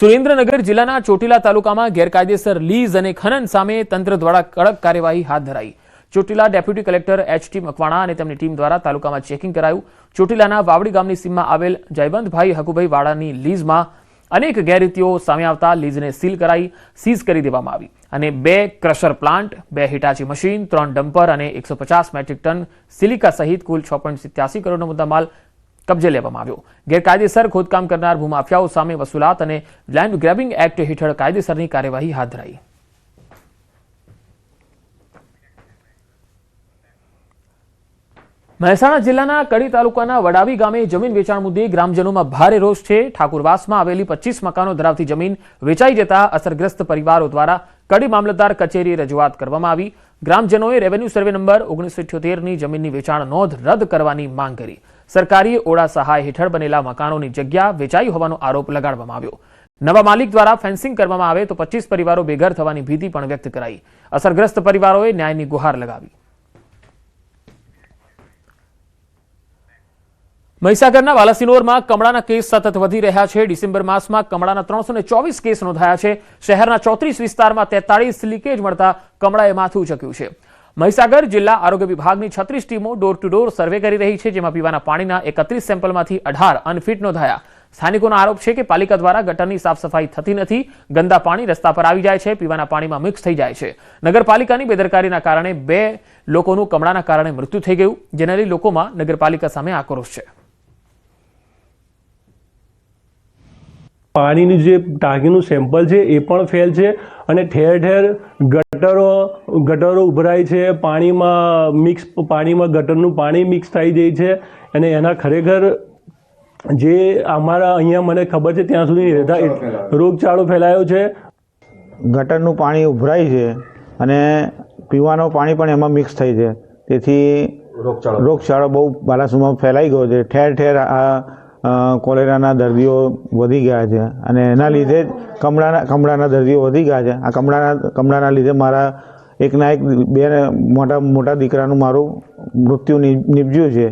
સુરેન્દ્રનગર જિલ્લાના ચોટીલા તાલુકામાં ગેરકાયદેસર લીઝ અને ખનન સામે તંત્ર દ્વારા કડક કાર્યવાહી હાથ ધરાઈ। Chotila deputy collector H T. Makwana અને તેમની ટીમ દ્વારા તાલુકામાં ચેકિંગ કરાયું। ચોટીલાના વાવડી ગામની સીમમાં આવેલ જયવંતભાઈ હકુભાઈ વાડાની લીઝમાં અનેક ગેરરીતિઓ સામે આવતા લીઝને સીલ કરાઈ, સીઝ કરી દેવામાં આવી અને 2 crusher plant, 2 Hitachi machine, 3 dumper અને 150 મેટ્રિક ટન સિલિકા સહિત કુલ 6.87 કરોડનો મુદ્દામાલ કબજે લેવામાં આવ્યો। ગેરકાયદેસર ખોદકામ કરનાર ભૂમાફિયાઓ સામે વસૂલાત અને લેન્ડ ગ્રેબિંગ એક્ટ હેઠળ કાયદેસરની કાર્યવાહી હાથ ધરાઈ। મહેસાણા જિલ્લાના કડી તાલુકાના વડાવી ગામે જમીન વેચાણ મુદ્દે ગ્રામજનોમાં ભારે રોષ છે। ઠાકુરવાસમાં આવેલી 25 મકાનો ધરાવતી જમીન વેચાઈ જતા અસરગ્રસ્ત પરિવારો દ્વારા કડી મામલતદાર કચેરીએ રજૂઆત કરવામાં આવી। ગ્રામજનોએ રેવન્યુ સર્વે નંબર 1978ની જમીનની વેચાણ નોંધ રદ કરવાની માંગ કરી। સરકારી ઓડા સહાય હેઠળ બનેલા મકાનોની જગ્યા વેચાઈ હોવાનો આરોપ લગાડવામાં આવ્યો। નવા માલિક દ્વારા ફેન્સિંગ કરવામાં આવે તો 25 પરિવારો બેઘર થવાની ભીતિ પણ વ્યક્ત કરાઈ। અસરગ્રસ્ત પરિવારોએ ન્યાયની ગુહાર લગાવી। મહીસાગરના વાલાસિનોરમાં કમળાના કેસ સતત વધી રહ્યા છે। ડિસેમ્બર માસમાં કમળાના 324 કેસ નોંધાયા છે। શહેરના 34 વિસ્તારમાં 43 લીકેજ મળતા કમળાએ માથું ઊંચક્યું છે। મહીસાગર જિલ્લા આરોગ્ય વિભાગની 36 ટીમો ડોર ટુ ડોર સર્વે કરી રહી છે, જેમાં પીવાના પાણીના 31 સેમ્પલમાંથી 18 અનફિટ નોંધાયા। સ્થાનિકોનો આરોપ છે કે પાલિકા દ્વારા ગટરની સાફ સફાઈ થતી નથી, ગંદા પાણી રસ્તા પર આવી જાય છે, પીવાના પાણીમાં મિક્સ થઈ જાય છે। નગરપાલિકાની બેદરકારીના કારણે 2 લોકોનું કમળાના કારણે મૃત્યુ થઈ ગયું, જેને લઈ લોકોમાં નગરપાલિકા સામે આક્રોશ છે। પાણીની જે ટાંકીનું સેમ્પલ છે એ પણ ફેલ છે અને ઠેર ઠેર ગટરો ઉભરાય છે। પાણીમાં ગટરનું પાણી મિક્સ થઈ જાય છે અને એના ખરેખર જે અમારા અહીંયા મને ખબર છે ત્યાં સુધી રોગચાળો ફેલાયો છે। ગટરનું પાણી ઉભરાય છે અને પીવાનું પાણી પણ એમાં મિક્સ થઈ છે, તેથી રોગચાળો બહુ બાલાસુરમાં ફેલાઈ ગયો છે। ઠેર ઠેર કોલેરાના દર્દીઓ વધી ગયા છે અને એના લીધે જ કમળાના દર્દીઓ વધી ગયા છે। આ કમળાના લીધે મારા એકના એક 2 મોટા દીકરાનું મારું મૃત્યુ નીપજ્યું છે,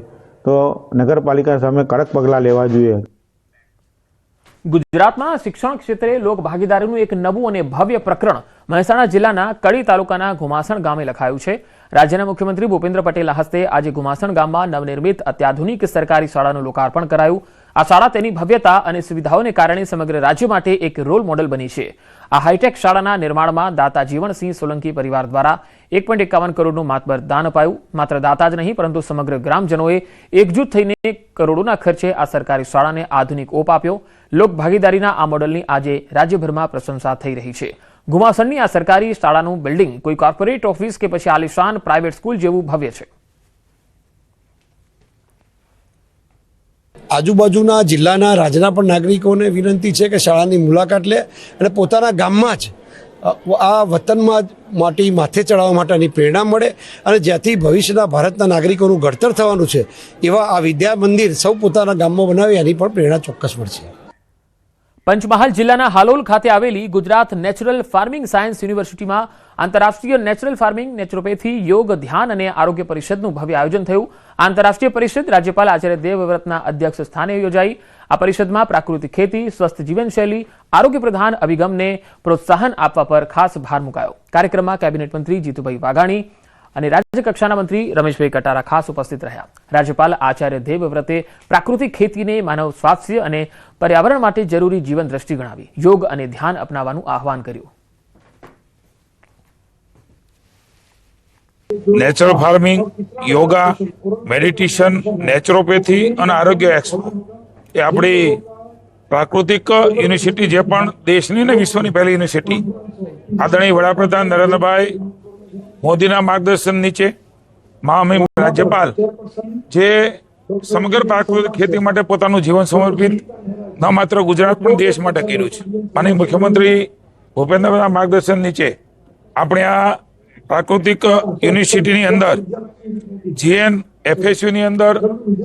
તો નગરપાલિકા સામે કડક પગલાં લેવા જોઈએ। ગુજરાતમાં શિક્ષણ ક્ષેત્રે લોક ભાગીદારીનું એક નવું અને ભવ્ય પ્રકરણ મહેસાણા જિલ્લાના કડી તાલુકાના ઘુમાસણ ગામે લખાયું છે। રાજ્યના મુખ્યમંત્રી ભૂપેન્દ્ર પટેલના હસ્તે આજે ઘુમાસણ ગામમાં નવનિર્મિત અત્યાધુનિક સરકારી શાળાનું લોકાર્પણ કરાયું। આ શાળા તેની ભવ્યતા અને સુવિધાઓને કારણે સમગ્ર રાજ્ય માટે એક રોલ મોડેલ બની છે। આ હાઈટેક શાળાના નિર્માણમાં દાતા જીવણસિંહ સોલંકી પરિવાર દ્વારા 1.51 કરોડનું માતબર દાન અપાયું। માત્ર દાતા જ નહીં પરંતુ સમગ્ર ગ્રામજનોએ એકજૂથ થઈને કરોડોના ખર્ચે આ સરકારી શાળાને આધુનિક ઓપ આપ્યો। લોક ભાગીદારીના આ મોડલની આજે રાજ્યભરમાં પ્રશંસા થઈ રહી છે। ઘુમાસણની આ સરકારી શાળાનું બિલ્ડિંગ કોઈ કોર્પોરેટ ઓફિસ કે પછી આલિશાન પ્રાઇવેટ સ્કૂલ જેવું ભવ્ય છે। આજુબાજુના જિલ્લાના રાજ્યના પણ નાગરિકોને વિનંતી છે કે શાળાની મુલાકાત લે અને પોતાના ગામમાં જ આ વતનમાં માટી માથે ચડાવવા માટેની પ્રેરણા મળે અને જ્યાંથી ભવિષ્યના ભારતના નાગરિકોનું ઘડતર થવાનું છે એવા આ વિદ્યા મંદિર સૌ પોતાના ગામમાં બનાવે એની પણ પ્રેરણા ચોક્કસ મળશે। પંચમહાલ જિલ્લાના હાલોલ ખાતે આવેલી ગુજરાત નેચરલ ફાર્મિંગ સાયન્સ યુનિવર્સિટીમાં આંતરરાષ્ટ્રીય નેચરલ ફાર્મિંગ, નેચરોપેથી, યોગ, ધ્યાન અને આરોગ્ય પરિષદનું ભવ્ય આયોજન થયું। આંતરરાષ્ટ્રીય પરિષદ રાજ્યપાલ આચાર્ય દેવવ્રતના અધ્યક્ષ સ્થાને યોજાઈ। આ પરિષદમાં પ્રાકૃતિક ખેતી, સ્વસ્થ જીવનશૈલી, આરોગ્ય પ્રધાન અભિગમને પ્રોત્સાહન આપવા પર ખાસ ભાર મુકાયો। કાર્યક્રમમાં કેબિનેટ મંત્રી જીતુભાઈ વાઘાણી અને રાજ્યકક્ષાના મંત્રી રમેશભાઈ કટારા ખાસ ઉપસ્થિત રહ્યા। રાજ્યપાલ આચાર્ય દેવવ્રતે પ્રાકૃતિક ખેતીને માનવ સ્વાસ્થ્ય અને પર્યાવરણ માટે જરૂરી જીવન દ્રષ્ટિ ગણાવી યોગ અને ધ્યાન અપનાવવાનું આહવાન કર્યું। Natural farming, yoga, meditation, naturopathy અને આરોગ્ય એક્સપો એ આપણી પ્રાકૃતિક યુનિવર્સિટી જે પણ દેશની અને વિશ્વની પહેલી યુનિવર્સિટી આદરણીય વડાપ્રધાન નરેન્દ્રભાઈ મોદીના માર્ગદર્શન નીચે મહામહિમ રાજ્યપાલ જે સમગ્ર પ્રાકૃતિક ખેતી માટે પોતાનું જીવન સમર્પિત ન માત્ર ગુજરાત પણ દેશ માટે કર્યું છે। અને મુખ્યમંત્રી ભૂપેન્દ્રના માર્ગદર્શન નીચે આપણે આ પ્રાકૃતિક યુનિવર્સિટીની અંદર GNFSUની અંદર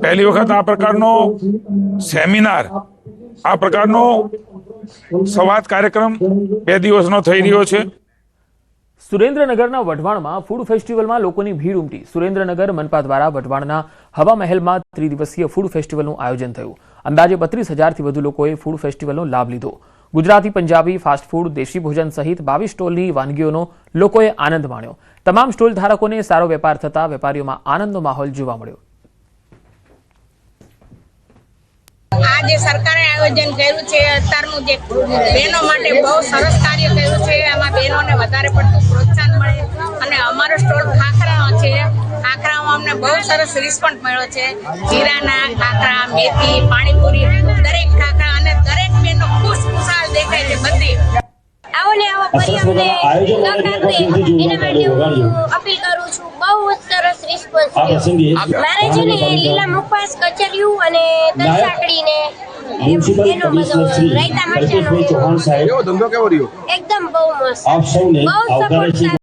પહેલી વખત આ પ્રકારનો સેમિનાર, આ પ્રકારનો સંવાદ કાર્યક્રમ 2 દિવસનો થઈ રહ્યો છે। સુરેન્દ્રનગરના વઢવાણમાં ફૂડ ફેસ્ટિવલમાં લોકોની ભીડ ઉમટી। સુરેન્દ્રનગર મનપા દ્વારા વઢવાણના હવા મહેલમાં 3 દિવસીય ફૂડ ફેસ્ટિવલનું આયોજન થયું। અંદાજે 32,000થી વધુ લોકોએ ફૂડ ફેસ્ટિવલનો લાભ લીધો। ગુજરાતી, પંજાબી, ફાસ્ટ ફૂડ, દેશી ભોજન સહિત 22 સ્ટોલની વાનગીઓનો લોકોએ આનંદ માણ્યો. તમામ સ્ટોલ ધારકોને સારો વેપાર થતા વેપારીઓમાં આનંદનો માહોલ જોવા મળ્યો. આ જે સરકારે આયોજન કર્યું છે અત્યારનું જે બહેનો માટે બહુ સરસ કાર્ય કર્યું છે. એમાં બહેનોને વધારે પડતું પ્રોત્સાહન મળે અને અમારો સ્ટોલ ખાખરાનો છે. ખાખરામાં અમને બહુ સરસ રિસ્પોન્સ મળ્યો છે. જીરાના ખાખરા, મેથી, પાણીપુરી, દરેક ખાખરા અને દરેક બહેનો ખુશખુશાલ દેખાય છે બધી. આવો ને આવો ફરી અમને તક આપે એના માટે હું અપીલ કરું છું. બહુ જ સરસ રિસ્પોન્સ છે. મારે છે ને લીલા મુખવાસ, કચરિયું અને દલસાકડીને એનો બધો રાયતા મરચાંનો ધંધો કેવો રહ્યો? એકદમ બહુ મસ્ત, બહુ સપોર્ટ.